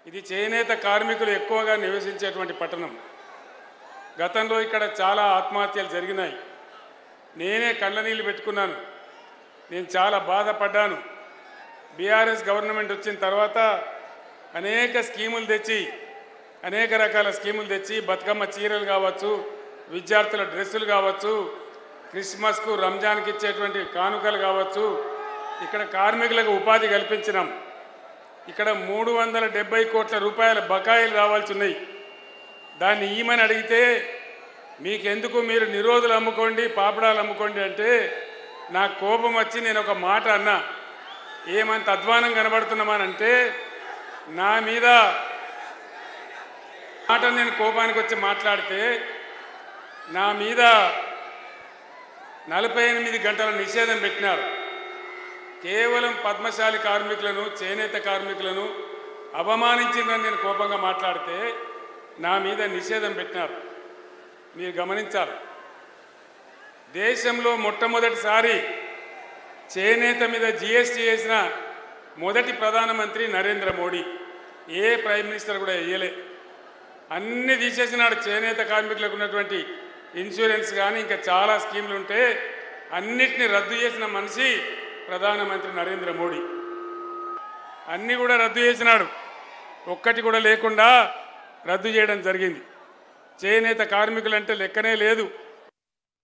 ఇది చేనేత కార్మికులు ఎక్కువగా నివసించేటువంటి పట్టణం. గతంలో ఇక్కడ చాలా ఆత్మహత్యలు జరిగినాయి. నేనే కళ్ళ నీళ్ళు పెట్టుకున్నాను. నేను చాలా బాధపడ్డాను. బీఆర్ఎస్ గవర్నమెంట్ వచ్చిన తర్వాత అనేక స్కీములు తెచ్చి అనేక రకాల స్కీములు తెచ్చి బతుకమ్మ చీరలు కావచ్చు, విద్యార్థుల డ్రెస్సులు కావచ్చు, క్రిస్మస్కు రంజాన్కి ఇచ్చేటువంటి కానుకలు కావచ్చు, ఇక్కడ కార్మికులకు ఉపాధి కల్పించినాం. ఇక్కడ 370 కోట్ల రూపాయల బకాయిలు రావాల్సి ఉన్నాయి. దాన్ని ఈమని అడిగితే మీకెందుకు, మీరు నిరోధులు అమ్ముకోండి, పాపడాలు అమ్ముకోండి అంటే నాకు కోపం వచ్చి నేను ఒక మాట అన్నా. ఏమంత అధ్వానం కనబడుతున్నామనంటే నా మీద మాట నేను కోపానికి వచ్చి మాట్లాడితే నా మీద 48 గంటల నిషేధం పెట్టినారు. కేవలం పద్మశాలి కార్మికులను, చేనేత కార్మికులను అవమానించిందని నేను కోపంగా మాట్లాడితే నా మీద నిషేధం పెట్టినారు. మీరు గమనించాలి, దేశంలో మొట్టమొదటిసారి చేనేత మీద జీఎస్టీ వేసిన మొదటి ప్రధానమంత్రి నరేంద్ర మోడీ. ఏ ప్రైమ్ మినిస్టర్ కూడా వేయలే. అన్నీ తీసేసినాడు. చేనేత కార్మికులకు ఉన్నటువంటి ఇన్సూరెన్స్ కానీ ఇంకా చాలా స్కీములు ఉంటే అన్నిటినీ రద్దు చేసిన మనిషి ప్రధానమంత్రి నరేంద్ర మోడీ. అన్నీ కూడా రద్దు చేసినాడు. ఒక్కటి కూడా లేకుండా రద్దు చేయడం జరిగింది. చేనేత కార్మికులంటే లెక్కనే లేదు.